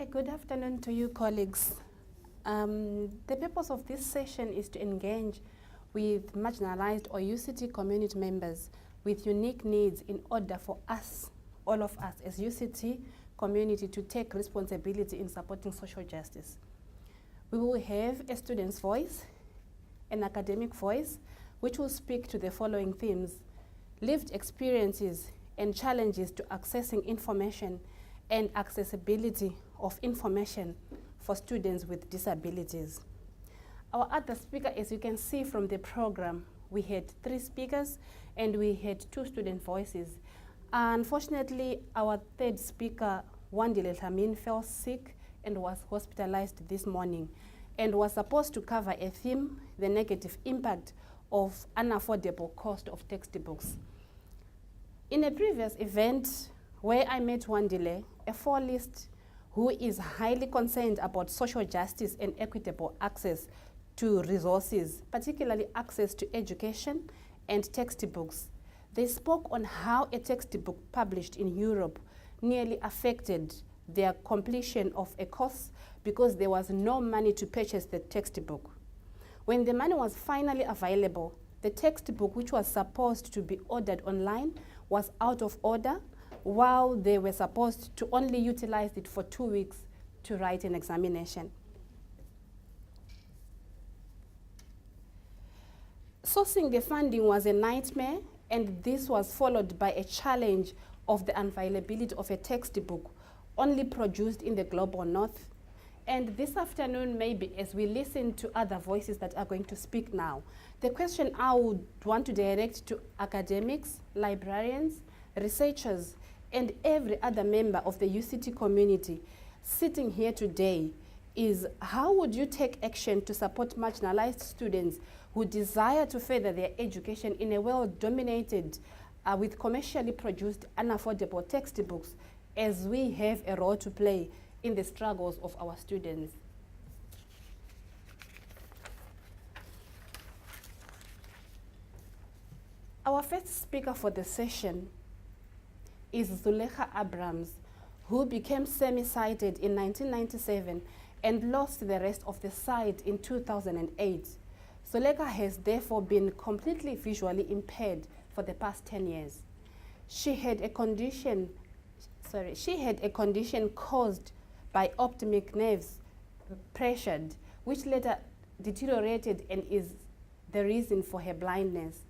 good afternoon to you, colleagues. The purpose of this session is to engage with marginalized or UCT community members with unique needs in order for us, all of us as UCT community, to take responsibility in supporting social justice. We will have a student's voice, an academic voice, which will speak to the following themes: lived experiences and challenges to accessing information and accessibility of information for students with disabilities. Our other speaker, as you can see from the program, we had 3 speakers and we had 2 student voices. Unfortunately, our third speaker, Dlamini, fell sick and was hospitalized this morning and was supposed to cover a theme, the negative impact of unaffordable cost of textbooks. In a previous event where I met Nwanze, a folist who is highly concerned about social justice and equitable access to resources, particularly access to education and textbooks. They spoke on how a textbook published in Europe nearly affected their completion of a course because there was no money to purchase the textbook. When the money was finally available, the textbook, which was supposed to be ordered online, was out of order, while they were supposed to only utilize it for 2 weeks to write an examination. Sourcing the funding was a nightmare, and this was followed by a challenge of the unavailability of a textbook only produced in the global north. And this afternoon, maybe as we listen to other voices that are going to speak now, the question I would want to direct to academics, librarians, researchers, and every other member of the UCT community sitting here today is: how would you take action to support marginalized students who desire to further their education in a world dominated with commercially produced unaffordable textbooks, as we have a role to play in the struggles of our students? Our first speaker for the session is Zulekha Abrams, who became semi-sighted in 1997 and lost the rest of the sight in 2008. Zulekha has therefore been completely visually impaired for the past 10 years. She had a condition caused by optic nerves pressured, which later deteriorated and is the reason for her blindness.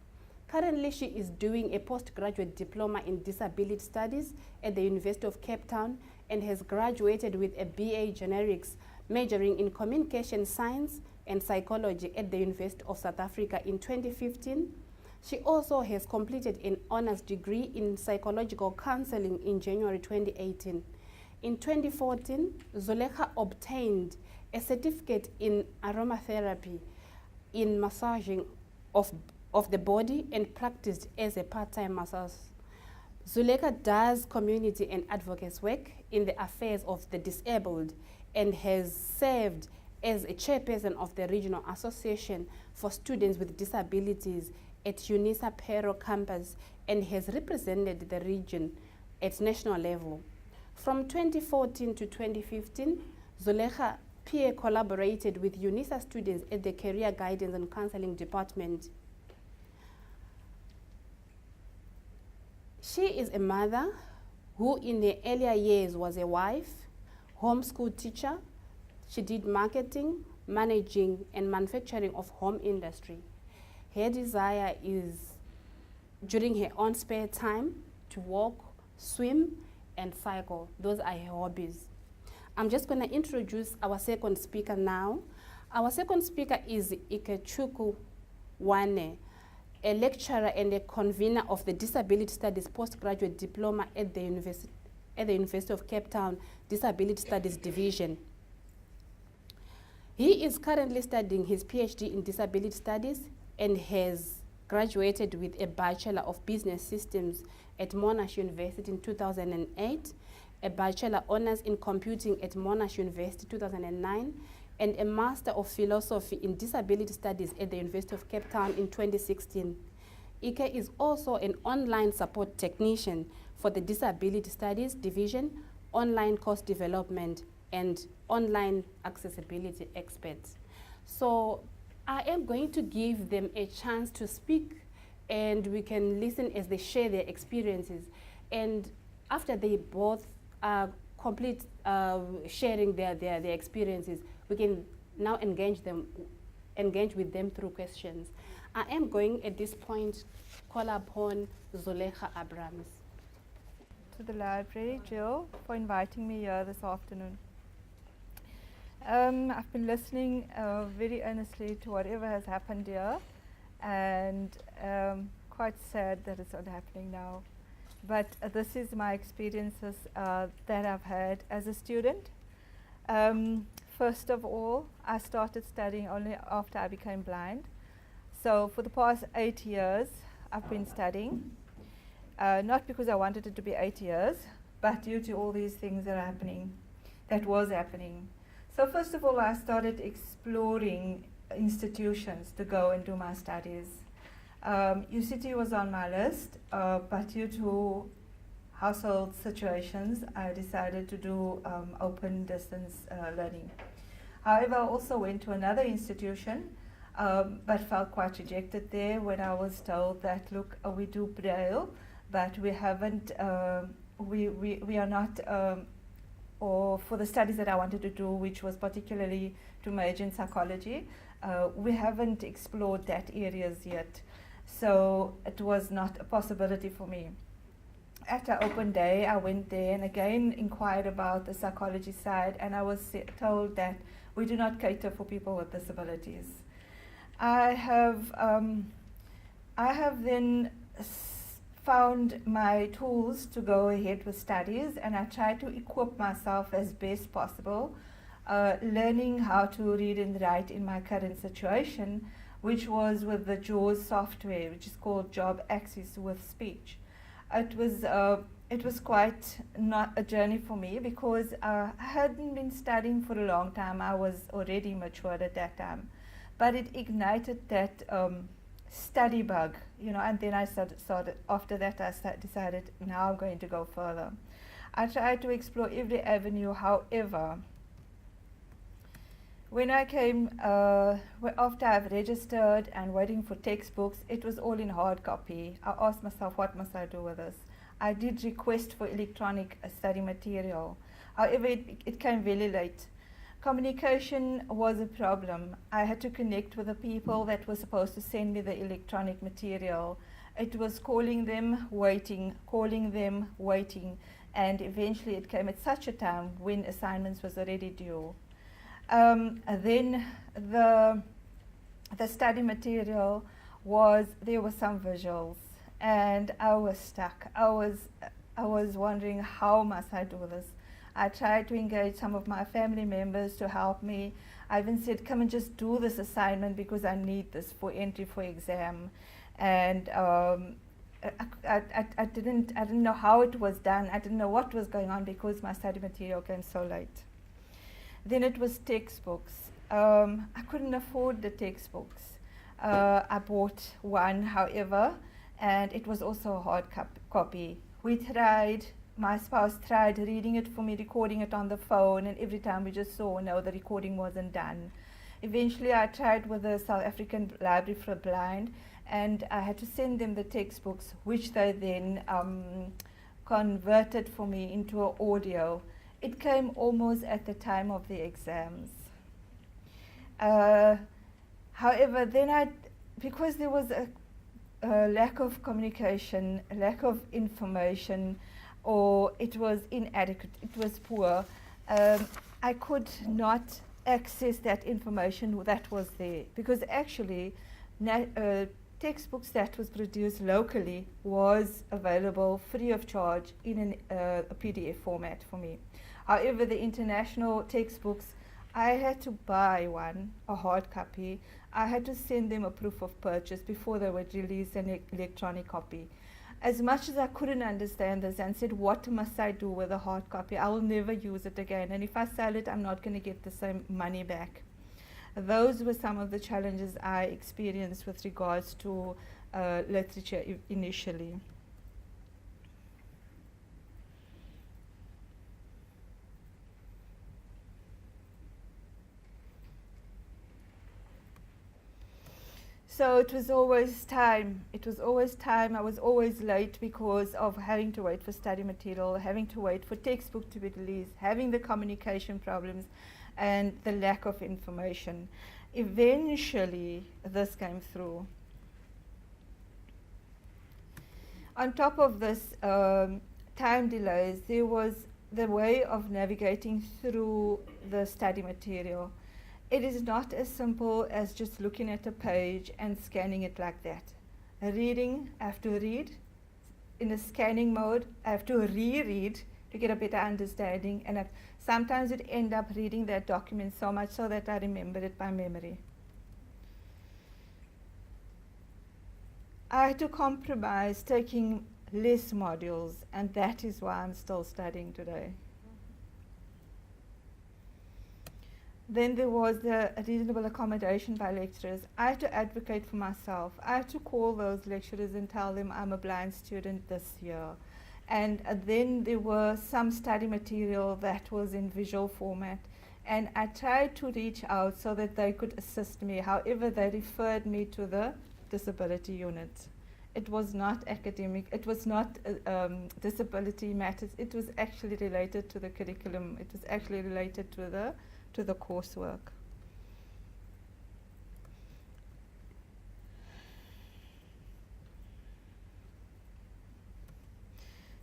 Currently, she is doing a postgraduate diploma in disability studies at the University of Cape Town and has graduated with a BA Generics, majoring in communication science and psychology at the University of South Africa in 2015. She also has completed an honors degree in psychological counseling in January 2018. In 2014, Zulekha obtained a certificate in aromatherapy in massaging of the body and practiced as a part-time masseur. Zulekha does community and advocacy work in the affairs of the disabled and has served as a chairperson of the Regional Association for Students with Disabilities at UNISA Pero campus and has represented the region at national level. From 2014 to 2015, Zulekha peer collaborated with UNISA students at the Career Guidance and Counseling Department. She is a mother who in the earlier years was a wife, homeschool teacher. She did marketing, managing, and manufacturing of home industry. Her desire is, during her own spare time, to walk, swim, and cycle. Those are her hobbies. I'm just going to introduce our second speaker now. Our second speaker is Ikechukwu, a lecturer and a convener of the Disability Studies Postgraduate Diploma at the University of Cape Town Disability Studies Division. He is currently studying his PhD in Disability Studies and has graduated with a Bachelor of Business Systems at Monash University in 2008, a Bachelor Honours in Computing at Monash University 2009, and a Master of Philosophy in Disability Studies at the University of Cape Town in 2016. Ike is also an online support technician for the Disability Studies Division, online course development, and online accessibility experts. So I am going to give them a chance to speak, and we can listen as they share their experiences. And after they both complete sharing their experiences, we can now engage with them through questions. I am going at this point call upon Zulekha Abrams. To the library, Jill, for inviting me here this afternoon. I've been listening very earnestly to whatever has happened here, and quite sad that it's not happening now. But this is my experiences that I've had as a student. First of all, I started studying only after I became blind. So for the past 8 years, I've been studying. Not because I wanted it to be 8 years, but due to all these things that was happening. So first of all, I started exploring institutions to go and do my studies. UCT was on my list, but due to household situations, I decided to do open distance learning. However, I also went to another institution, but felt quite rejected there when I was told that, look, we do Braille, but we haven't, we are not, or for the studies that I wanted to do, which was particularly to major in psychology, we haven't explored that areas yet. So it was not a possibility for me. After open day, I went there and again inquired about the psychology side, and I was told that we do not cater for people with disabilities. I have then found my tools to go ahead with studies, and I tried to equip myself as best possible, learning how to read and write in my current situation, which was with the JAWS software, which is called Job Access with Speech. It was quite not a journey for me because I hadn't been studying for a long time. I was already matured at that time, but it ignited that study bug, you know, and then I started after that I decided now I'm going to go further. I tried to explore every avenue. However, when I came, after I've registered and waiting for textbooks, it was all in hard copy. I asked myself, what must I do with this? I did request for electronic study material. However, it came very late. Communication was a problem. I had to connect with the people that were supposed to send me the electronic material. It was calling them, waiting, and eventually it came at such a time when assignments was already due. Then the study material there were some visuals, and I was stuck. I was wondering, how must I do this? I tried to engage some of my family members to help me. I even said, come and just do this assignment because I need this for entry for exam. And I didn't know how it was done. I didn't know what was going on because my study material came so late. Then it was textbooks. I couldn't afford the textbooks. I bought one, however, and it was also a hard copy. My spouse tried reading it for me, recording it on the phone, and every time we just saw, no, the recording wasn't done. Eventually I tried with the South African Library for the Blind, and I had to send them the textbooks, which they then converted for me into an audio. It came almost at the time of the exams. However, then because there was a lack of communication, a lack of information, or it was inadequate, it was poor, I could not access that information that was there, because actually textbooks that was produced locally was available free of charge in a PDF format for me. However, the international textbooks, I had to buy one, a hard copy. I had to send them a proof of purchase before they would release an electronic copy. As much as I couldn't understand this and said, what must I do with a hard copy? I will never use it again. And if I sell it, I'm not going to get the same money back. Those were some of the challenges I experienced with regards to literature initially. So it was always time. It was always time. I was always late because of having to wait for study material, having to wait for textbook to be released, having the communication problems, and the lack of information. Eventually, this came through. On top of this time delays, there was the way of navigating through the study material. It is not as simple as just looking at a page and scanning it like that. Reading, I have to read. In a scanning mode, I have to reread to get a better understanding, and sometimes I'd end up reading that document so much so that I remember it by memory. I had to compromise taking less modules, and that is why I'm still studying today. Then there was the reasonable accommodation by lecturers. I had to advocate for myself. I had to call those lecturers and tell them I'm a blind student this year. And then there was some study material that was in visual format. And I tried to reach out so that they could assist me. However, they referred me to the disability unit. It was not academic, it was not disability matters, it was actually related to the curriculum, it was actually related to the coursework.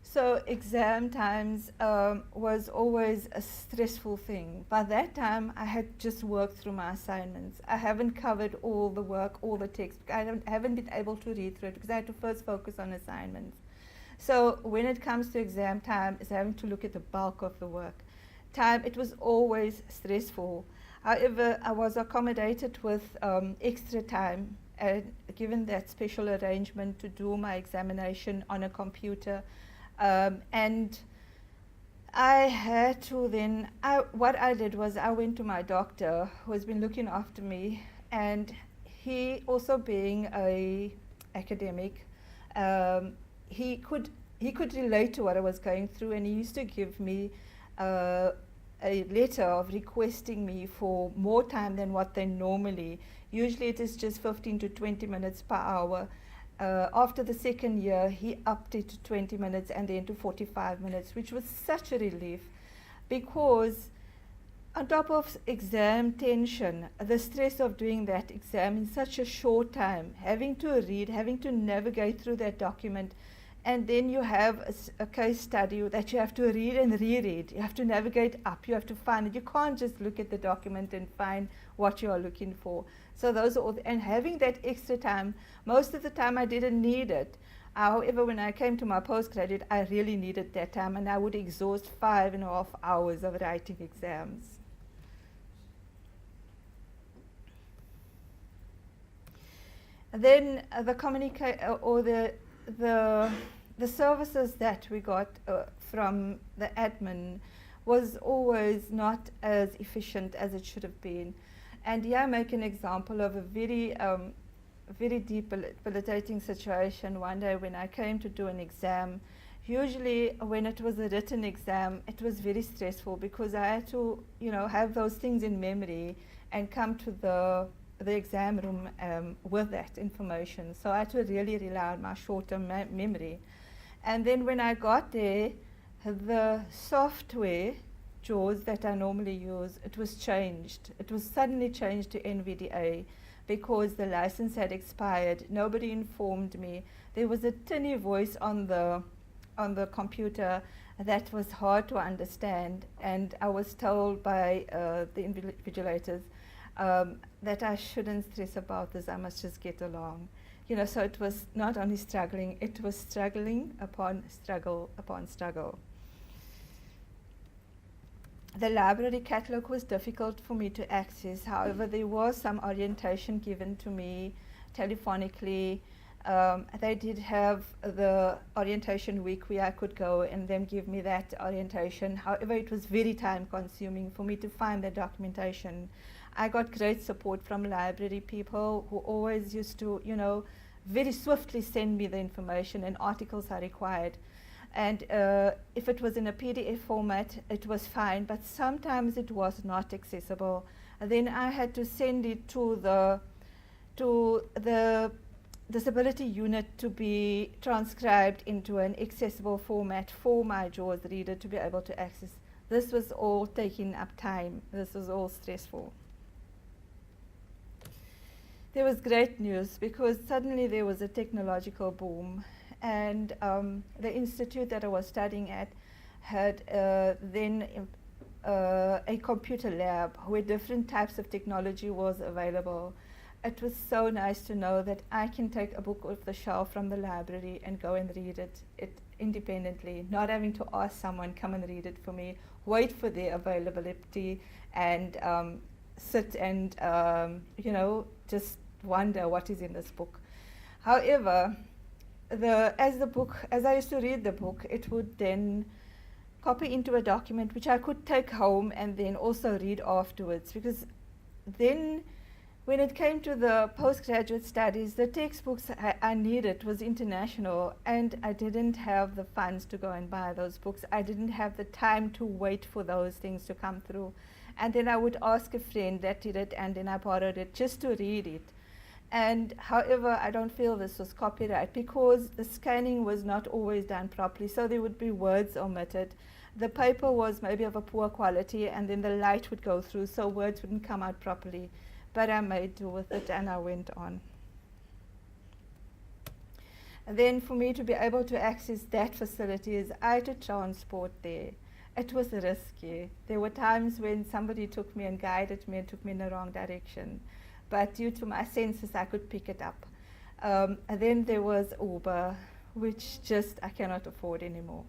So exam times was always a stressful thing. By that time, I had just worked through my assignments. I haven't covered all the work, all the text. I haven't been able to read through it because I had to first focus on assignments. So when it comes to exam time, it's having to look at the bulk of the work. It was always stressful. However, I was accommodated with extra time, and given that special arrangement to do my examination on a computer. And I had to then, what I did was I went to my doctor who has been looking after me, and he also being a academic, he could relate to what I was going through, and he used to give me a letter of requesting me for more time than what they normally. Usually it is just 15 to 20 minutes per hour. After the second year, he upped it to 20 minutes and then to 45 minutes, which was such a relief, because on top of exam tension, the stress of doing that exam in such a short time, having to read, having to navigate through that document, and then you have a case study that you have to read and reread. You have to navigate up, you have to find it. You can't just look at the document and find what you are looking for. So those are all, and having that extra time, most of the time I didn't need it. However, when I came to my postgraduate, I really needed that time, and I would exhaust 5.5 hours of writing exams. Then the services that we got from the admin was always not as efficient as it should have been. And here I make an example of a very debilitating situation one day when I came to do an exam. Usually when it was a written exam, it was very stressful because I had to, have those things in memory and come to the exam room with that information. So I had to really rely on my short-term memory. And then when I got there, the software JAWS that I normally use, it was changed. It was suddenly changed to NVDA because the license had expired. Nobody informed me. There was a tinny voice on the computer that was hard to understand, and I was told by the invigilators that I shouldn't stress about this, I must just get along. So it was not only struggling, it was struggling upon struggle upon struggle. The library catalog was difficult for me to access. However, there was some orientation given to me telephonically. They did have the orientation week where I could go and then give me that orientation. However, it was very time consuming for me to find the documentation. I got great support from library people who always used to, very swiftly send me the information and articles are required. And if it was in a PDF format, it was fine, but sometimes it was not accessible. And then I had to send it to to the disability unit to be transcribed into an accessible format for my JAWS reader to be able to access. This was all taking up time. This was all stressful. There was great news because suddenly there was a technological boom, and the institute that I was studying at had then a computer lab where different types of technology was available. It was so nice to know that I can take a book off the shelf from the library and go and read it independently, not having to ask someone, come and read it for me, wait for their availability, and sit and, you know, just wonder what is in this book. However, as I used to read the book, it would then copy into a document which I could take home and then also read afterwards, because then when it came to the postgraduate studies, the textbooks I needed was international, and I didn't have the funds to go and buy those books. I didn't have the time to wait for those things to come through. And then I would ask a friend that did it, and then I borrowed it just to read it. And however, I don't feel this was copyright because the scanning was not always done properly, so there would be words omitted. The paper was maybe of a poor quality, and then the light would go through, so words wouldn't come out properly. But I made do with it, and I went on. And then for me to be able to access that facilities, I had to transport there. It was risky. There were times when somebody took me and guided me and took me in the wrong direction. But due to my senses, I could pick it up. And then there was Uber, which just I cannot afford anymore.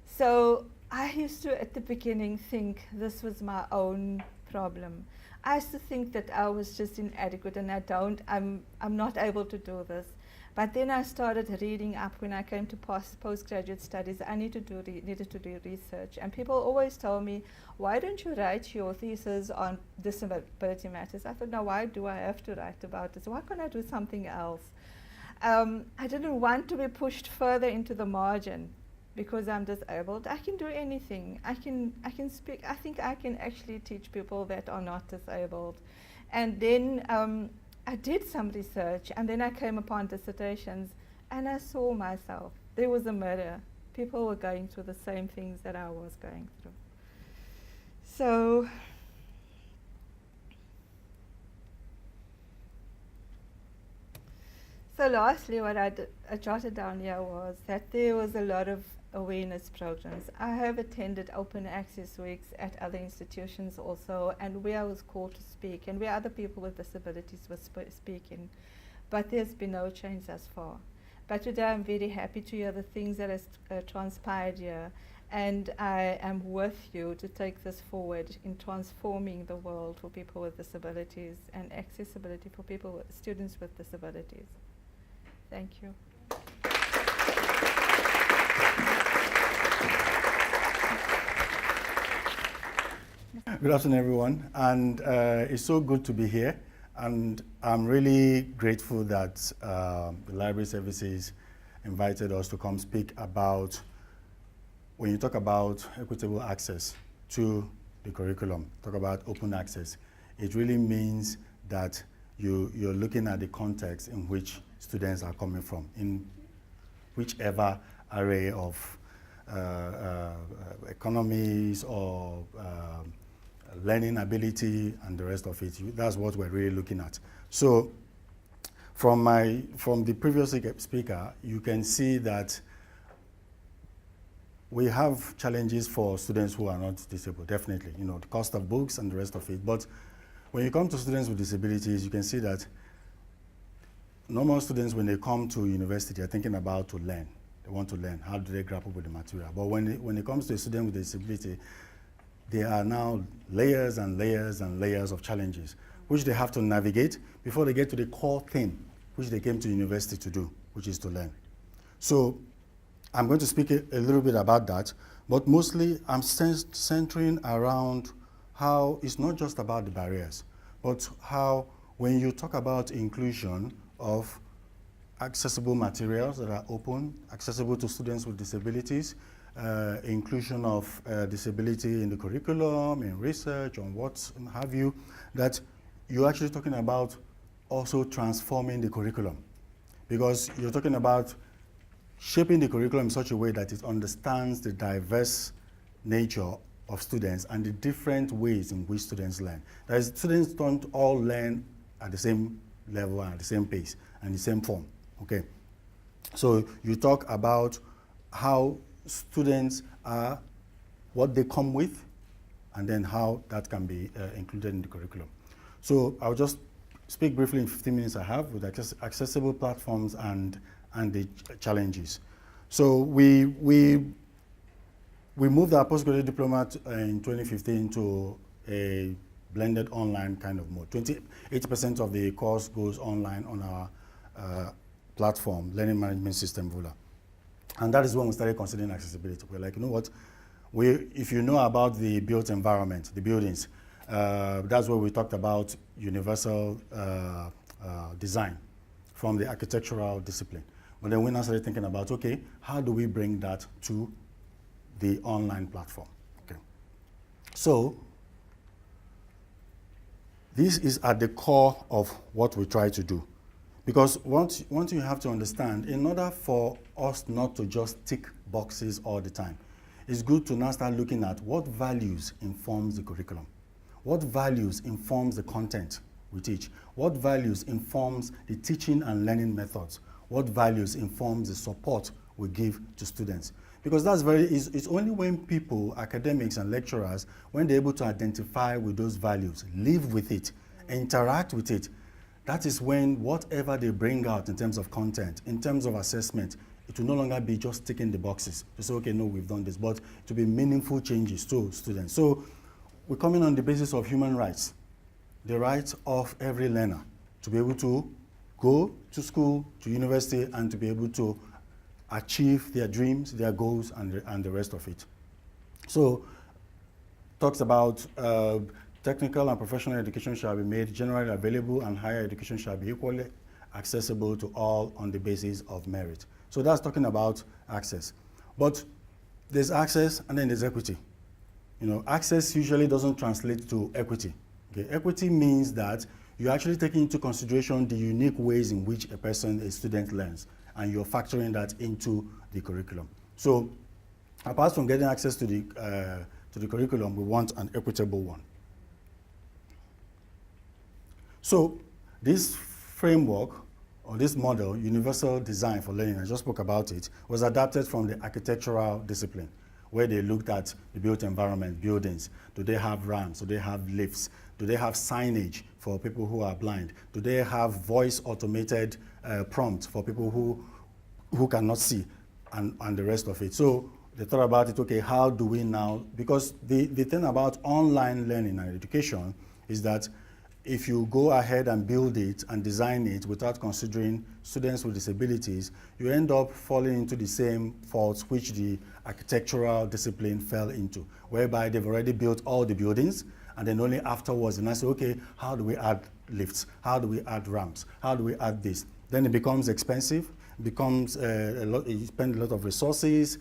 So I used to, at the beginning, think this was my own problem. I used to think that I was just inadequate and I'm not able to do this. But then I started reading up when I came to postgraduate studies. I needed to do research. And people always told me, why don't you write your thesis on disability matters? I thought, no, why do I have to write about this? Why can't I do something else? I didn't want to be pushed further into the margin. Because I'm disabled, I can do anything. I can speak. I think I can actually teach people that are not disabled. And then I did some research, and then I came upon dissertations, and I saw myself. There was a mirror. People were going through the same things that I was going through. So lastly, what I jotted down here was that there was a lot of awareness programs. I have attended open access weeks at other institutions also, and where I was called to speak, and where other people with disabilities were speaking. But there's been no change thus far. But today I'm very happy to hear the things that has transpired here, and I am with you to take this forward in transforming the world for people with disabilities and accessibility for students with disabilities. Thank you. Good afternoon, everyone, and it's so good to be here, and I'm really grateful that the Library Services invited us to come speak about, when you talk about equitable access to the curriculum, talk about open access, it really means that you're looking at the context in which students are coming from, in whichever array of economies or learning ability and the rest of it. That's what we're really looking at. So from the previous speaker, you can see that we have challenges for students who are not disabled, definitely, you know, the cost of books and the rest of it. But when you come to students with disabilities, you can see that normal students, when they come to university, they're thinking about to learn. They want to learn. How do they grapple with the material? But when it comes to a student with a disability, there are now layers and layers and layers of challenges which they have to navigate before they get to the core thing which they came to university to do, which is to learn. So I'm going to speak a little bit about that, but mostly I'm centering around how it's not just about the barriers, but how when you talk about inclusion of accessible materials that are open, accessible to students with disabilities, inclusion of disability in the curriculum, in research, on what have you, that you're actually talking about also transforming the curriculum. Because you're talking about shaping the curriculum in such a way that it understands the diverse nature of students and the different ways in which students learn. That is, students don't all learn at the same level and at the same pace and the same form, okay? So you talk about how students are, what they come with, and then how that can be included in the curriculum. So I'll just speak briefly in 15 minutes I have with accessible platforms and the challenges. So we moved our postgraduate diploma in 2015 to a blended online kind of mode. 80% of the course goes online on our platform, Learning Management System, VULA. And that is when we started considering accessibility. We're like, you know what, if you know about the built environment, the buildings, that's where we talked about universal design from the architectural discipline. But then we now started thinking about, okay, how do we bring that to the online platform? Okay. So this is at the core of what we try to do. Because once you have to understand, in order for us not to just tick boxes all the time, it's good to now start looking at what values informs the curriculum. What values informs the content we teach? What values informs the teaching and learning methods? What values informs the support we give to students? Because that's it's only when people, academics and lecturers, when they're able to identify with those values, live with it, interact with it, that is when whatever they bring out in terms of content, in terms of assessment, it will no longer be just ticking the boxes to say, okay, no, we've done this, but to be meaningful changes to students. So we come in on the basis of human rights, the right of every learner to be able to go to school, to university, and to be able to achieve their dreams, their goals, and the rest of it. So talks about technical and professional education shall be made generally available, and higher education shall be equally accessible to all on the basis of merit. So that's talking about access. But there's access and then there's equity. You know, access usually doesn't translate to equity. Okay? Equity means that you're actually taking into consideration the unique ways in which a student learns, and you're factoring that into the curriculum. So apart from getting access to the curriculum, we want an equitable one. So this framework, or this model, universal design for learning, I just spoke about it, was adapted from the architectural discipline, where they looked at the built environment, buildings. Do they have ramps? Do they have lifts? Do they have signage for people who are blind? Do they have voice automated prompts for people who cannot see, and the rest of it? So they thought about it, okay, how do we now, because the thing about online learning and education is that if you go ahead and build it and design it without considering students with disabilities, you end up falling into the same faults which the architectural discipline fell into, whereby they've already built all the buildings, and then only afterwards, and I say, okay, how do we add lifts? How do we add ramps? How do we add this? Then it becomes expensive, becomes you spend a lot of resources,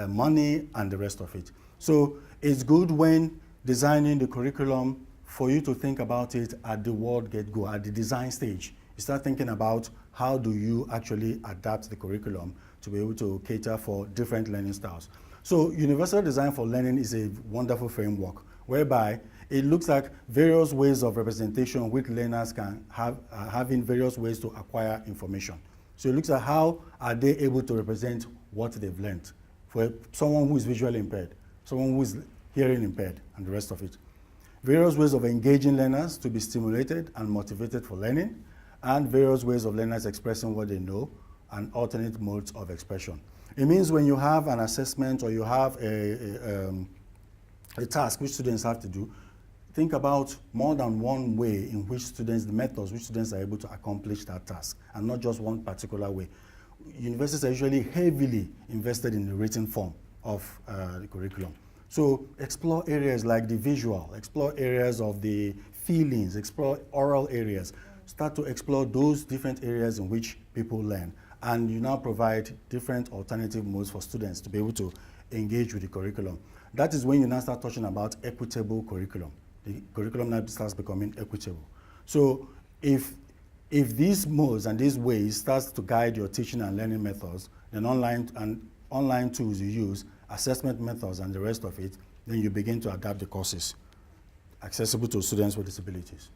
money, and the rest of it. So it's good when designing the curriculum for you to think about it at the word get-go, at the design stage. You start thinking about how do you actually adapt the curriculum to be able to cater for different learning styles. So universal design for learning is a wonderful framework whereby it looks like various ways of representation which learners can have, having various ways to acquire information. So it looks at how are they able to represent what they've learned for someone who is visually impaired, someone who is hearing impaired, and the rest of it. Various ways of engaging learners to be stimulated and motivated for learning, and various ways of learners expressing what they know, and alternate modes of expression. It means when you have an assessment or you have a task which students have to do, think about more than one way in which students, the methods which students are able to accomplish that task, and not just one particular way. Universities are usually heavily invested in the written form of the curriculum. So explore areas like the visual, explore areas of the feelings, explore oral areas. Start to explore those different areas in which people learn. And you now provide different alternative modes for students to be able to engage with the curriculum. That is when you now start talking about equitable curriculum. The curriculum now starts becoming equitable. So if these modes and these ways starts to guide your teaching and learning methods, then online tools you use, assessment methods and the rest of it, then you begin to adapt the courses accessible to students with disabilities.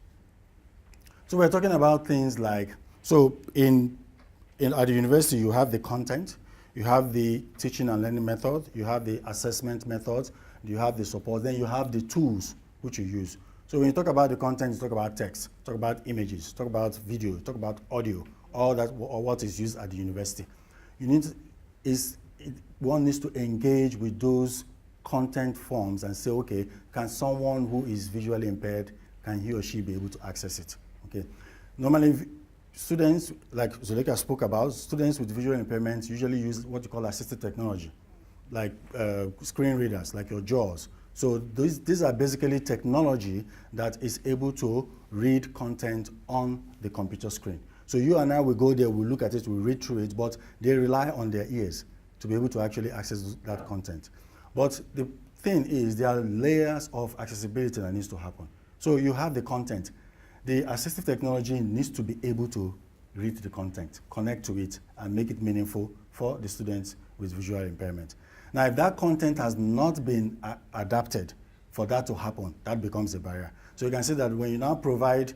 So we're talking about things like, so at the university you have the content, you have the teaching and learning method, you have the assessment methods, you have the support, then you have the tools which you use. So when you talk about the content, you talk about text, talk about images, talk about video, talk about audio, all that, or what is used at the university. One needs to engage with those content forms and say, okay, can someone who is visually impaired, can he or she be able to access it? Okay. Normally, students, like Zuleka spoke about, students with visual impairments usually use what you call assistive technology, like screen readers, like your JAWS. So these are basically technology that is able to read content on the computer screen. So you and I will go there, we'll look at it, we'll read through it, but they rely on their ears to be able to actually access that content. But the thing is, there are layers of accessibility that needs to happen. So you have the content. The assistive technology needs to be able to read the content, connect to it, and make it meaningful for the students with visual impairment. Now, if that content has not been adapted for that to happen, that becomes a barrier. So you can see that when you now provide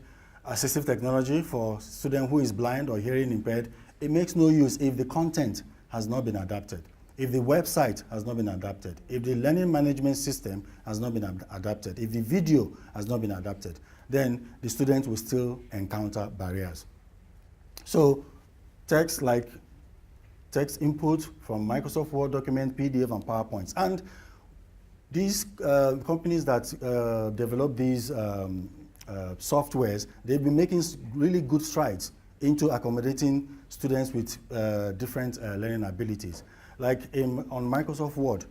assistive technology for a student who is blind or hearing impaired, it makes no use if the content has not been adapted, if the website has not been adapted, if the learning management system has not been adapted, if the video has not been adapted, then the student will still encounter barriers. So text like text input from Microsoft Word document, PDF, and PowerPoints. And these companies that develop these softwares, they've been making really good strides into accommodating students with different learning abilities. Like on Microsoft Word,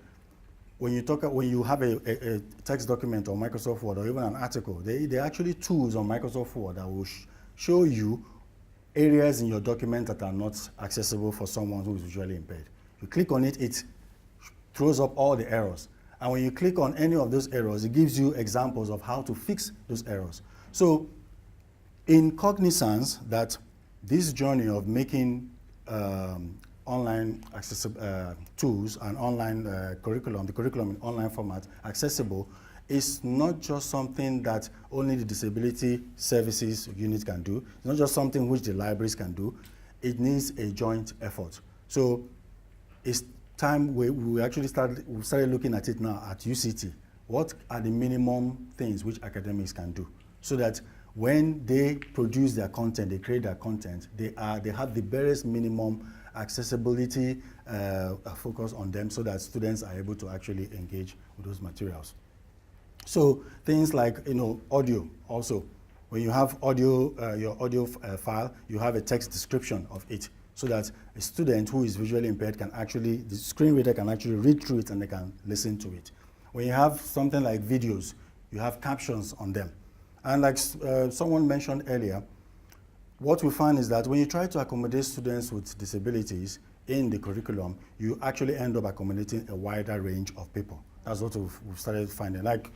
when you have a text document on Microsoft Word or even an article, there are actually tools on Microsoft Word that will show you areas in your document that are not accessible for someone who is visually impaired. You click on it, it throws up all the errors. And when you click on any of those errors, it gives you examples of how to fix those errors. So in cognizance that this journey of making online accessible tools and online curriculum, the curriculum in online format accessible, is not just something that only the disability services unit can do. It's not just something which the libraries can do. It needs a joint effort. So it's time we actually started looking at it now at UCT. What are the minimum things which academics can do so that when they produce their content, they create their content, they have the barest minimum accessibility focus on them so that students are able to actually engage with those materials. So things like audio also. When you have audio, your audio file, you have a text description of it so that a student who is visually impaired can actually, the screen reader can actually read through it and they can listen to it. When you have something like videos, you have captions on them. And like someone mentioned earlier, what we find is that when you try to accommodate students with disabilities in the curriculum, you actually end up accommodating a wider range of people. That's what we've started finding. Like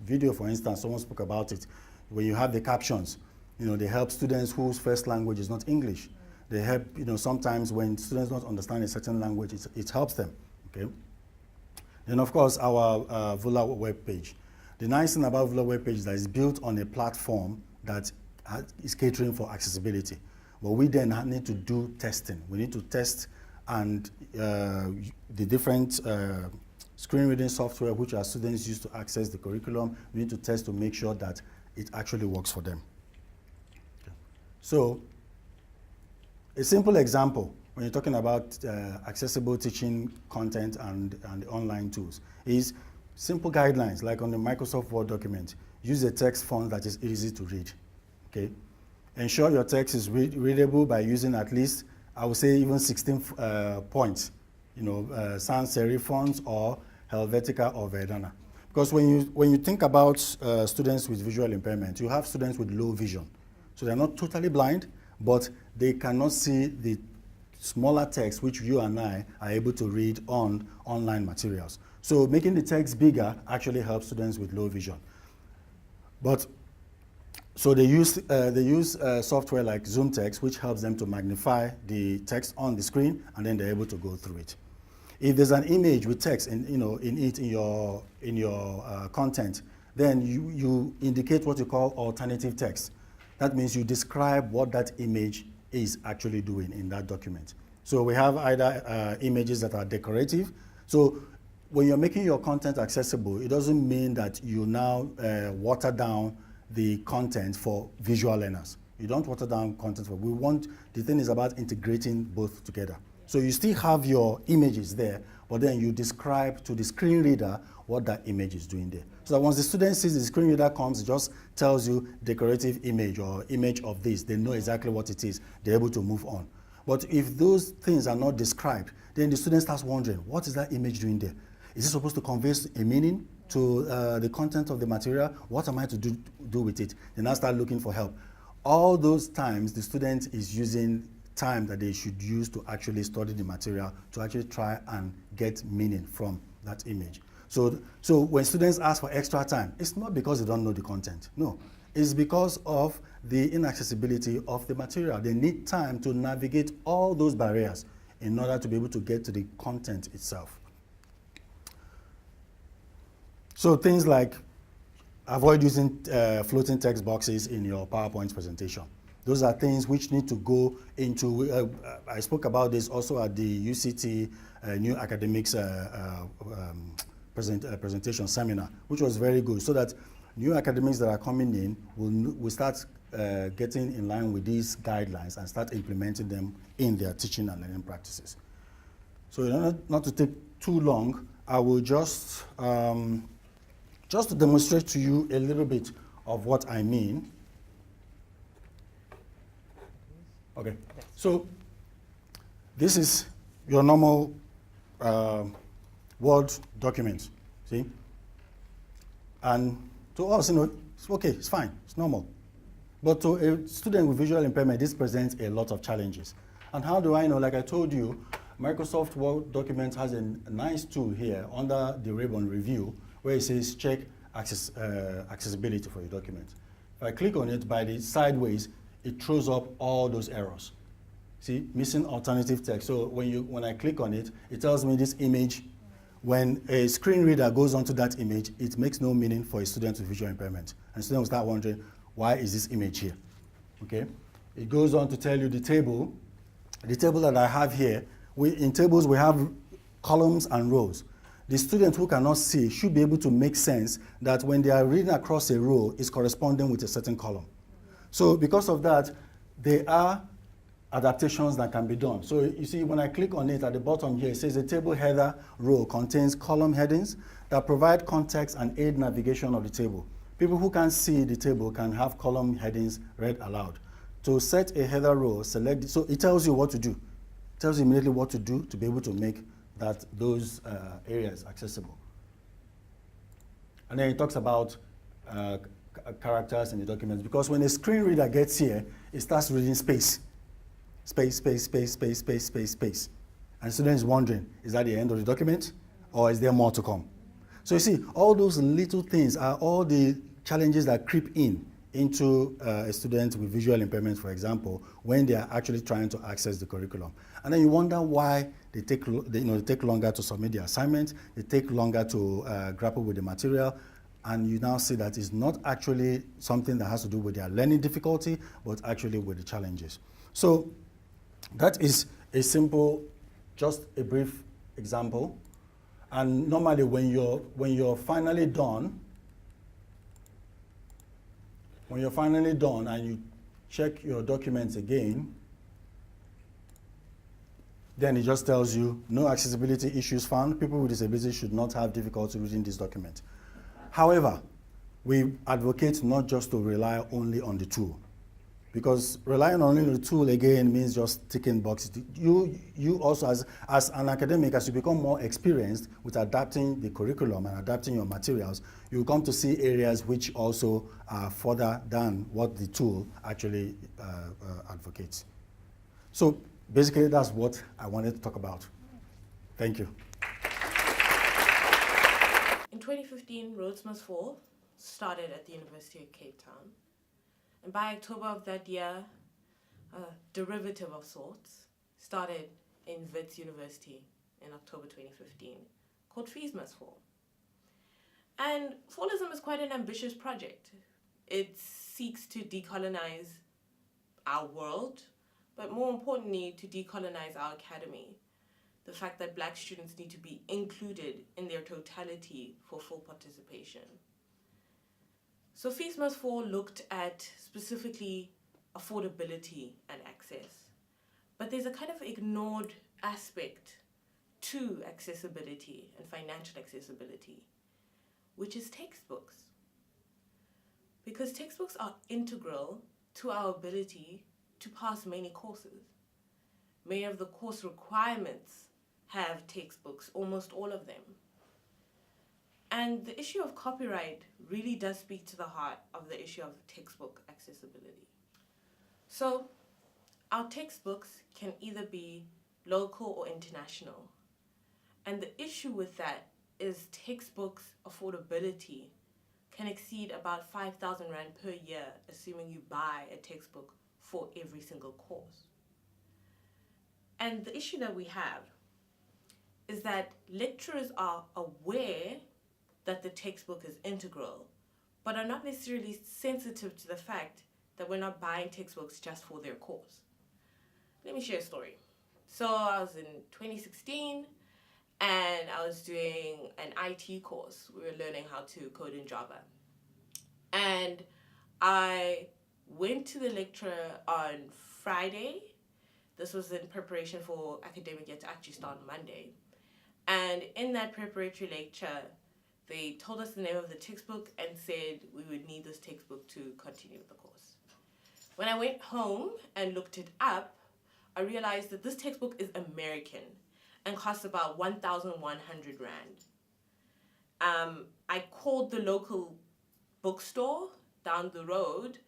video, for instance, someone spoke about it. When you have the captions, they help students whose first language is not English. They help, sometimes when students don't understand a certain language, it helps them, okay? Then of course, our VULA web page. The nice thing about VULA web page is that it's built on a platform that is catering for accessibility. But we then need to do testing. We need to test and the different screen reading software which our students use to access the curriculum, we need to test to make sure that it actually works for them. Okay. So, a simple example when you're talking about accessible teaching content and the online tools is simple guidelines like on the Microsoft Word document. Use a text font that is easy to read. Okay? Ensure your text is readable by using at least, I would say even 16 points. Sans serif fonts or Helvetica or Verdana. Because when you think about students with visual impairment, you have students with low vision. So they're not totally blind, but they cannot see the smaller text which you and I are able to read on online materials. So making the text bigger actually helps students with low vision. But so they use software like Zoom Text, which helps them to magnify the text on the screen, and then they're able to go through it. If there's an image with text in your content, then you indicate what you call alternative text. That means you describe what that image is actually doing in that document. So we have either images that are decorative. So when you're making your content accessible, it doesn't mean that you now water down the content for visual learners. You don't water down content the thing is about integrating both together. So you still have your images there, but then you describe to the screen reader what that image is doing there. So that once the student sees the screen reader comes, it just tells you decorative image or image of this. They know exactly what it is. They're able to move on. But if those things are not described, then the student starts wondering, what is that image doing there? Is it supposed to convey a meaning to the content of the material? What am I to do with it? They now start looking for help. All those times, the student is using time that they should use to actually study the material, to actually try and get meaning from that image. So when students ask for extra time, it's not because they don't know the content. No, it's because of the inaccessibility of the material. They need time to navigate all those barriers in order to be able to get to the content itself. So things like avoid using floating text boxes in your PowerPoint presentation. Those are things which need to go into, I spoke about this also at the UCT New Academics presentation seminar, which was very good, so that new academics that are coming in will start getting in line with these guidelines and start implementing them in their teaching and learning practices. So in order not to take too long, I will just to demonstrate to you a little bit of what I mean. Okay, so this is your normal Word document, see? And to us, it's okay, it's fine, it's normal. But to a student with visual impairment, this presents a lot of challenges. And how do I know? Like I told you, Microsoft Word document has a nice tool here under the ribbon review where it says check accessibility for your document. If I click on it, by the sideways, it throws up all those errors. See, missing alternative text. So when I click on it, it tells me this image, when a screen reader goes onto that image, it makes no meaning for a student with visual impairment. And students will start wondering, why is this image here? Okay? It goes on to tell you the table that I have here. In tables, we have columns and rows. The student who cannot see should be able to make sense that when they are reading across a row, it's corresponding with a certain column. So because of that, there are adaptations that can be done. So you see, when I click on it at the bottom here, it says the table header row contains column headings that provide context and aid navigation of the table. People who can't see the table can have column headings read aloud. To set a header row, select, so it tells you what to do. It tells you immediately what to do to be able to make those areas accessible. And then it talks about characters in the documents, because when a screen reader gets here, it starts reading space. Space, space, space, space, space, space, space. And students wondering, is that the end of the document? Or is there more to come? So you see, all those little things are all the challenges that creep into a student with visual impairment, for example, when they are actually trying to access the curriculum. And then you wonder why they take longer to submit the assignment, they take longer to grapple with the material, and you now see that it's not actually something that has to do with their learning difficulty, but actually with the challenges. So that is a simple, just a brief example. And normally when you're finally done, and you check your documents again, then it just tells you no accessibility issues found. People with disabilities should not have difficulty reading this document. However, we advocate not just to rely only on the tool, because relying only on the tool again means just ticking boxes. You also, as an academic, as you become more experienced with adapting the curriculum and adapting your materials, you come to see areas which also are further than what the tool actually advocates. So basically, that's what I wanted to talk about. Thank you. In 2015, Roads Must Fall started at the University of Cape Town. And by October of that year, a derivative of sorts started in Wits University in October 2015, called Fees Must Fall. And Fallism is quite an ambitious project. It seeks to decolonize our world, but more importantly, to decolonize our academy. The fact that Black students need to be included in their totality for full participation. So Fees Must Fall looked at specifically affordability and access. But there's a kind of ignored aspect to accessibility and financial accessibility, which is textbooks. Because textbooks are integral to our ability to pass many courses. Many of the course requirements have textbooks, almost all of them. And the issue of copyright really does speak to the heart of the issue of textbook accessibility. So our textbooks can either be local or international. And the issue with that is textbooks affordability can exceed about 5,000 Rand per year, assuming you buy a textbook for every single course. And the issue that we have is that lecturers are aware that the textbook is integral, but are not necessarily sensitive to the fact that we're not buying textbooks just for their course. Let me share a story. So I was in 2016 and I was doing an IT course. We were learning how to code in Java. And I went to the lecturer on Friday. This was in preparation for academic year to actually start on Monday. And in that preparatory lecture, they told us the name of the textbook and said we would need this textbook to continue with the course. When I went home and looked it up, I realized that this textbook is American and costs about 1,100 Rand. I called the local bookstore down the road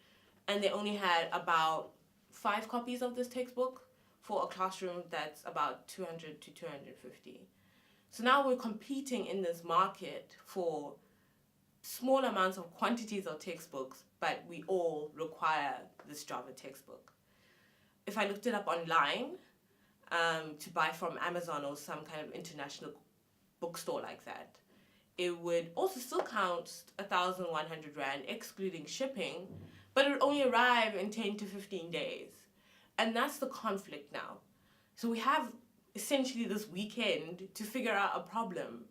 and they only had about 5 copies of this textbook for a classroom that's about 200 to 250. So now we're competing in this market for small amounts of quantities of textbooks, but we all require this Java textbook. If I looked it up online to buy from Amazon or some kind of international bookstore like that, it would also still count 1,100 Rand, excluding shipping, but it would only arrive in 10 to 15 days. And that's the conflict now. So we have essentially this weekend to figure out a problem.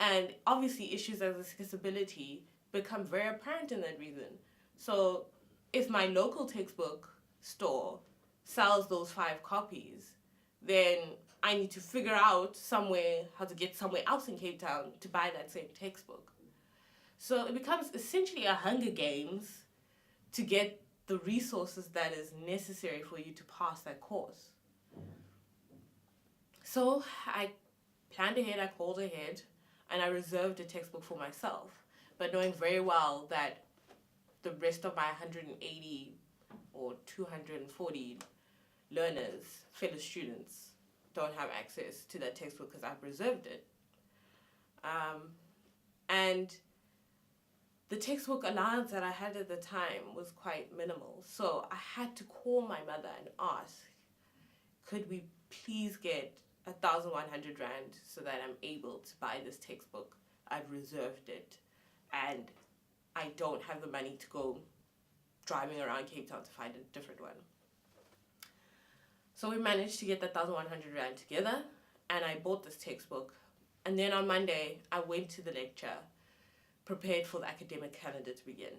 And obviously issues of accessibility become very apparent in that reason. So if my local textbook store sells those 5 copies, then I need to figure out somewhere how to get somewhere else in Cape Town to buy that same textbook. So it becomes essentially a Hunger Games to get the resources that is necessary for you to pass that course. So I planned ahead, I called ahead, and I reserved a textbook for myself, but knowing very well that the rest of my 180 or 240 learners, fellow students, don't have access to that textbook because I've reserved it. And the textbook allowance that I had at the time was quite minimal. So I had to call my mother and ask, could we please get 1,100 Rand so that I'm able to buy this textbook? I've reserved it and I don't have the money to go driving around Cape Town to find a different one. So we managed to get the 1,100 Rand together and I bought this textbook. And then on Monday, I went to the lecture, prepared for the academic calendar to begin.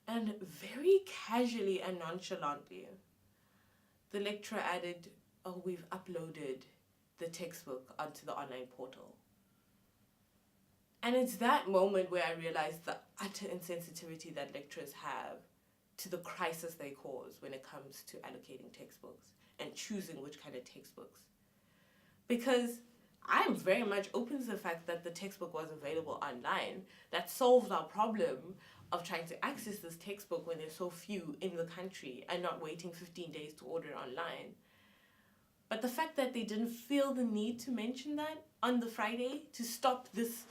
And very casually and nonchalantly, the lecturer added, "Oh, we've uploaded the textbook onto the online portal." And it's that moment where I realized the utter insensitivity that lecturers have to the crisis they cause when it comes to allocating textbooks and choosing which kind of textbooks. Because I'm very much open to the fact that the textbook was available online. That solved our problem of trying to access this textbook when there's so few in the country and not waiting 15 days to order it online. But the fact that they didn't feel the need to mention that on the Friday to stop this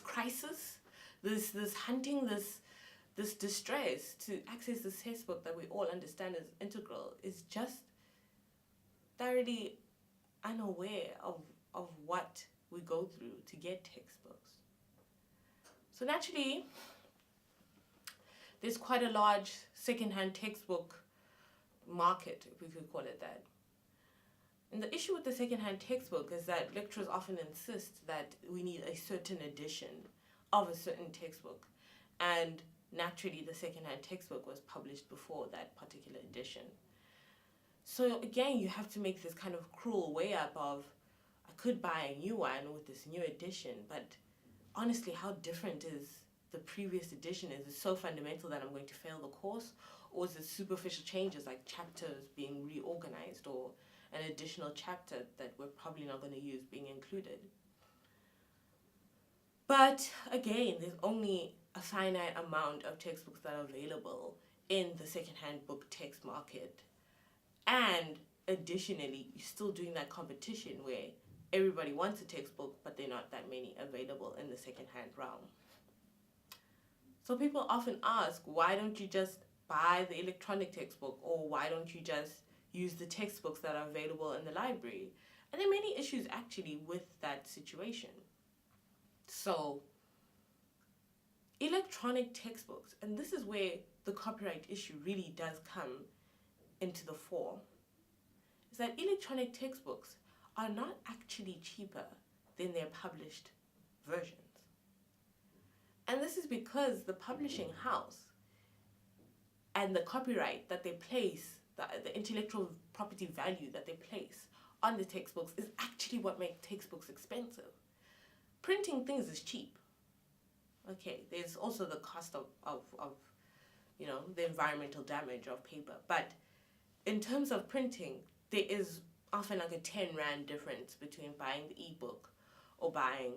crisis, this hunting, this distress to access this textbook that we all understand is integral is just thoroughly unaware of what we go through to get textbooks. So naturally, there's quite a large second-hand textbook market, if we could call it that. And the issue with the second-hand textbook is that lecturers often insist that we need a certain edition of a certain textbook. And naturally, the second-hand textbook was published before that particular edition. So again, you have to make this kind of cruel way-up of, I could buy a new one with this new edition, but honestly, how different is the previous edition? Is it so fundamental that I'm going to fail the course? Or is it superficial changes like chapters being reorganized or an additional chapter that we're probably not going to use being included? But again, there's only a finite amount of textbooks that are available in the secondhand book text market. And additionally, you're still doing that competition where everybody wants a textbook, but there are not that many available in the secondhand realm. So people often ask, why don't you just buy the electronic textbook, or why don't you just use the textbooks that are available in the library? And there are many issues actually with that situation. So electronic textbooks, and this is where the copyright issue really does come into the fore, is that electronic textbooks are not actually cheaper than their published versions. And this is because the publishing house and the copyright that they place, the intellectual property value that they place on the textbooks is actually what makes textbooks expensive. Printing things is cheap. Okay, there's also the cost of the environmental damage of paper. But in terms of printing, there is often like a 10 Rand difference between buying the ebook or buying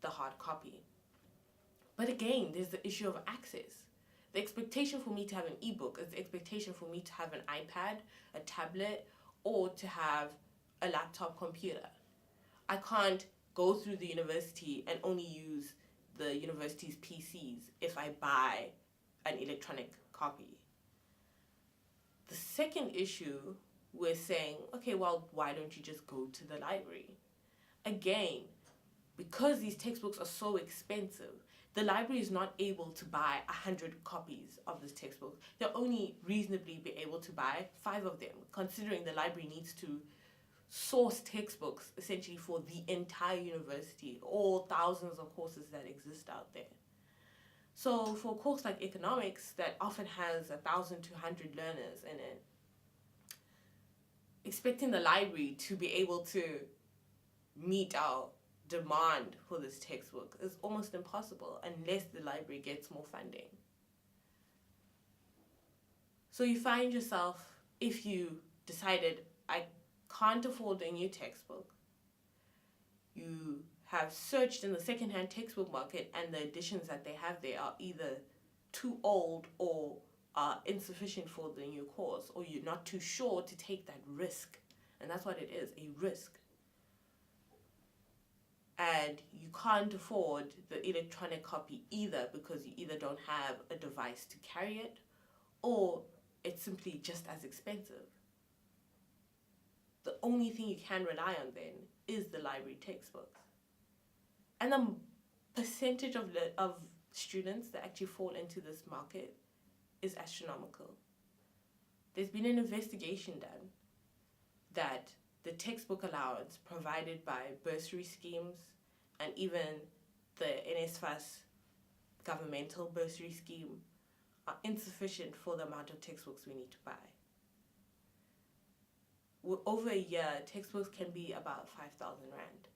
the hard copy. But again, there's the issue of access. The expectation for me to have an ebook is the expectation for me to have an iPad, a tablet, or to have a laptop computer. I can't go through the university and only use the university's PCs if I buy an electronic copy. The second issue, we're saying, okay, well, why don't you just go to the library? Again, because these textbooks are so expensive, the library is not able to buy 100 copies of this textbook. They'll only reasonably be able to buy 5 of them, considering the library needs to source textbooks essentially for the entire university, all thousands of courses that exist out there. So for a course like economics that often has 1,200 learners in it, expecting the library to be able to meet our demand for this textbook is almost impossible unless the library gets more funding. So you find yourself, if you decided, I can't afford a new textbook, you have searched in the secondhand textbook market and the editions that they have there are either too old or are insufficient for the new course, or you're not too sure to take that risk. And that's what it is, a risk. And you can't afford the electronic copy either because you either don't have a device to carry it or it's simply just as expensive. The only thing you can rely on then is the library textbooks. And the percentage of students that actually fall into this market is astronomical. There's been an investigation done that the textbook allowance provided by bursary schemes and even the NSFAS governmental bursary scheme are insufficient for the amount of textbooks we need to buy. Over a year, textbooks can be about 5,000 Rand.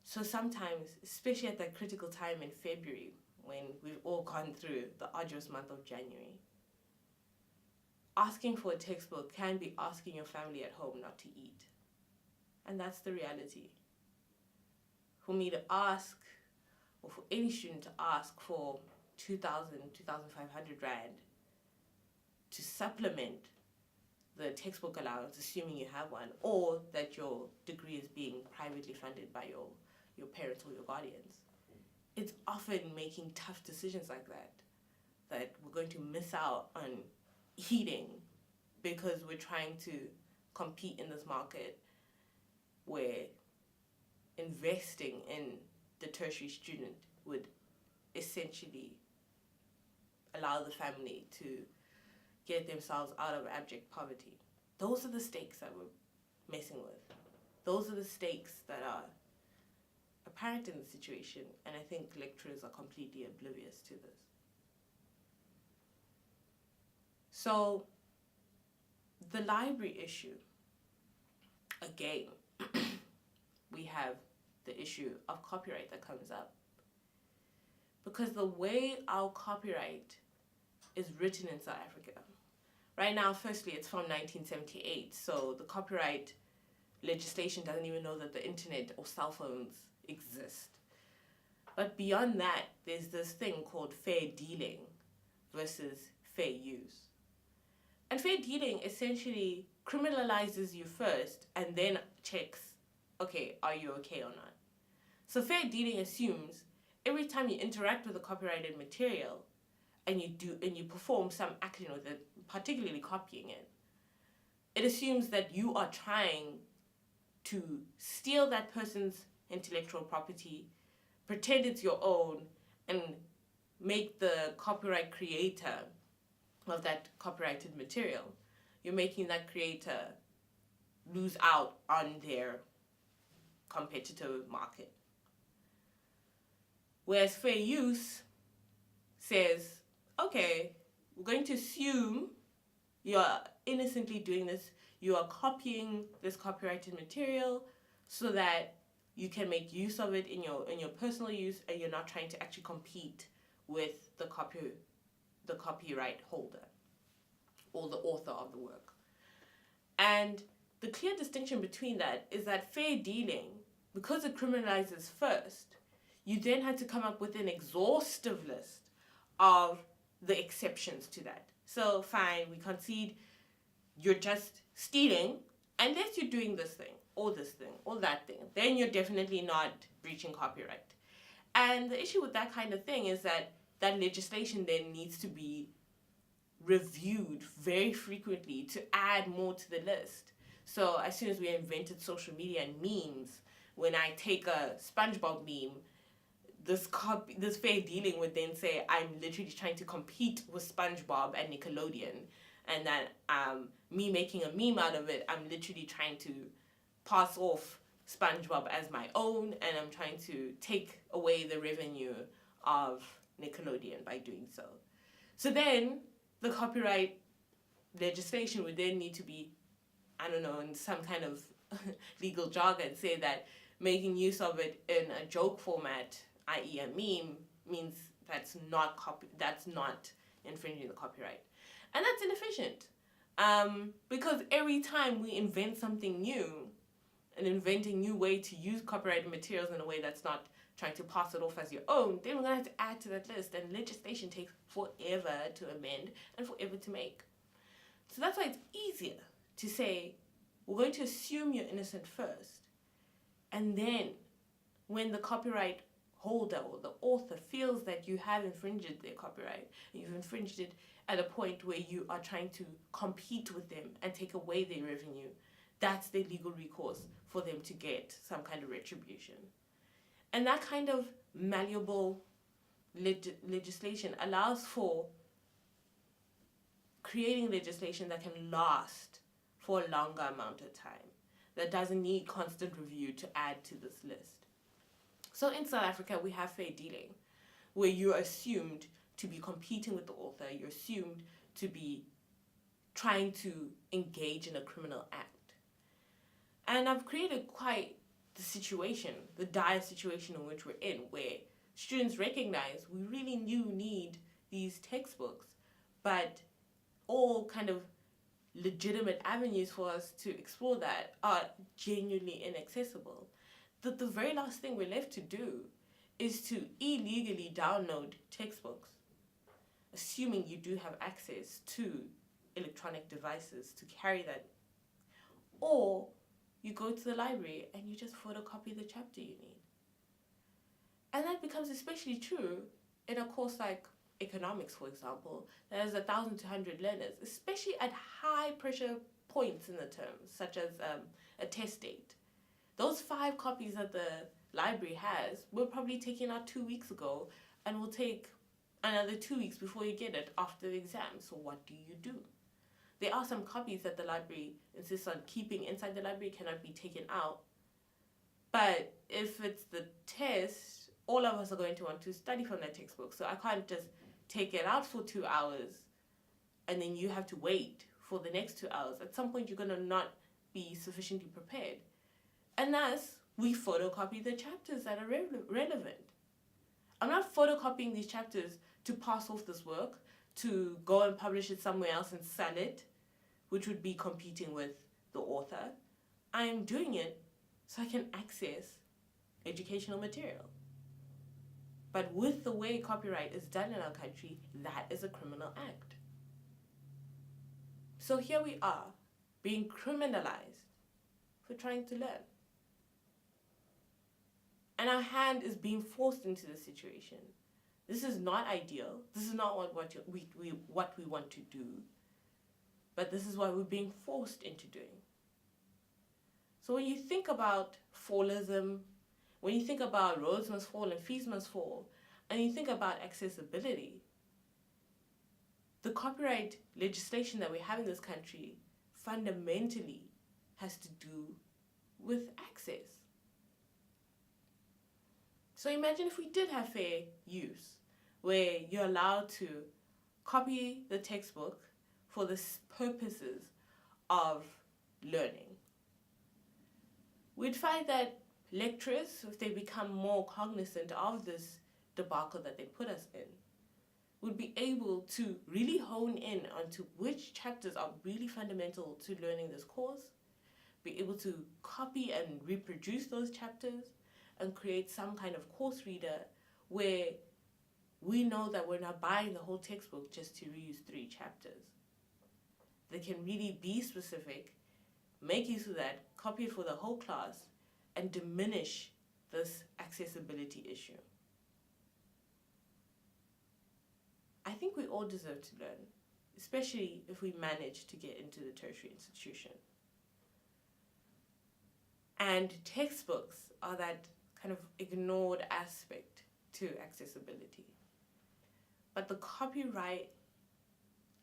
So sometimes, especially at that critical time in February, when we've all gone through the arduous month of January, asking for a textbook can be asking your family at home not to eat. And that's the reality. For me to ask, or for any student to ask for 2,000, 2,500 Rand to supplement the textbook allowance, assuming you have one, or that your degree is being privately funded by your parents or your guardians. It's often making tough decisions like that we're going to miss out on eating because we're trying to compete in this market where investing in the tertiary student would essentially allow the family to get themselves out of abject poverty. Those are the stakes that we're messing with. Those are the stakes that are apparent in the situation, and I think lecturers are completely oblivious to this. So, the library issue, again, we have the issue of copyright that comes up. Because the way our copyright is written in South Africa, right now, firstly, it's from 1978, so the copyright legislation doesn't even know that the internet or cell phones exist. But beyond that, there's this thing called fair dealing versus fair use. And fair dealing essentially criminalizes you first and then checks, okay, are you okay or not? So fair dealing assumes every time you interact with a copyrighted material and you perform some action with it, particularly copying it, it assumes that you are trying to steal that person's intellectual property, pretend it's your own, and make the copyright creator of that copyrighted material, you're making that creator lose out on their competitive market. Whereas fair use says, okay, we're going to assume you're innocently doing this, you are copying this copyrighted material so that you can make use of it in your personal use, and you're not trying to actually compete with the copyright holder or the author of the work. And the clear distinction between that is that fair dealing, because it criminalizes first, you then had to come up with an exhaustive list of the exceptions to that. So fine, we concede you're just stealing, unless you're doing this thing, or that thing, then you're definitely not breaching copyright. And the issue with that kind of thing is that legislation then needs to be reviewed very frequently to add more to the list. So as soon as we invented social media and memes, when I take a SpongeBob meme, this fair dealing would then say I'm literally trying to compete with SpongeBob and Nickelodeon, and that me making a meme out of it, I'm literally trying to pass off SpongeBob as my own, and I'm trying to take away the revenue of Nickelodeon by doing so. So then the copyright legislation would then need to be, I don't know, in some kind of legal jargon, say that making use of it in a joke format, i.e. a meme, means that's not infringing the copyright. And that's inefficient. Because every time we invent something new and invent a new way to use copyrighted materials in a way that's not trying to pass it off as your own, then we're going to have to add to that list, and legislation takes forever to amend and forever to make. So that's why it's easier to say, we're going to assume you're innocent first, and then when the copyright holder or the author feels that you have infringed their copyright, you've infringed it at a point where you are trying to compete with them and take away their revenue, that's their legal recourse for them to get some kind of retribution. And that kind of malleable legislation allows for creating legislation that can last for a longer amount of time, that doesn't need constant review to add to this list. So in South Africa, we have fair dealing, where you're assumed to be competing with the author, you're assumed to be trying to engage in a criminal act. And I've created quite the dire situation in which we're in, where students recognize we really do need these textbooks, but all kind of legitimate avenues for us to explore that are genuinely inaccessible. That the very last thing we're left to do is to illegally download textbooks, assuming you do have access to electronic devices to carry that. Or you go to the library and you just photocopy the chapter you need. And that becomes especially true in a course like economics, for example, that has 1,200 learners, especially at high pressure points in the term, such as a test date. Those 5 copies that the library has were probably taken out 2 weeks ago and will take another 2 weeks before you get it after the exam. So what do you do? There are some copies that the library insists on keeping inside the library, cannot be taken out. But if it's the test, all of us are going to want to study from that textbook. So I can't just take it out for 2 hours and then you have to wait for the next 2 hours. At some point, you're going to not be sufficiently prepared. And thus, we photocopy the chapters that are relevant. I'm not photocopying these chapters to pass off this work, to go and publish it somewhere else and sell it, which would be competing with the author. I am doing it so I can access educational material. But with the way copyright is done in our country, that is a criminal act. So here we are, being criminalized for trying to learn. And our hand is being forced into this situation. This is not ideal. This is not what we want to do. But this is what we're being forced into doing. So when you think about fallism, when you think about roads must fall and fees must fall, and you think about accessibility, the copyright legislation that we have in this country fundamentally has to do with access. So imagine if we did have fair use, where you're allowed to copy the textbook for the purposes of learning. We'd find that lecturers, if they become more cognizant of this debacle that they put us in, would be able to really hone in onto which chapters are really fundamental to learning this course, be able to copy and reproduce those chapters, and create some kind of course reader where we know that we're not buying the whole textbook just to reuse 3 chapters. They can really be specific, make use of that, copy it for the whole class, and diminish this accessibility issue. I think we all deserve to learn, especially if we manage to get into the tertiary institution. And textbooks are that kind of ignored aspect to accessibility. But the copyright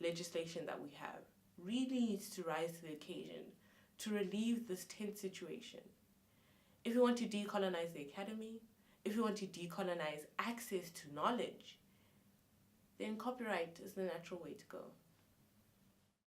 legislation that we have really needs to rise to the occasion to relieve this tense situation. If we want to decolonize the academy, if we want to decolonize access to knowledge, then copyright is the natural way to go.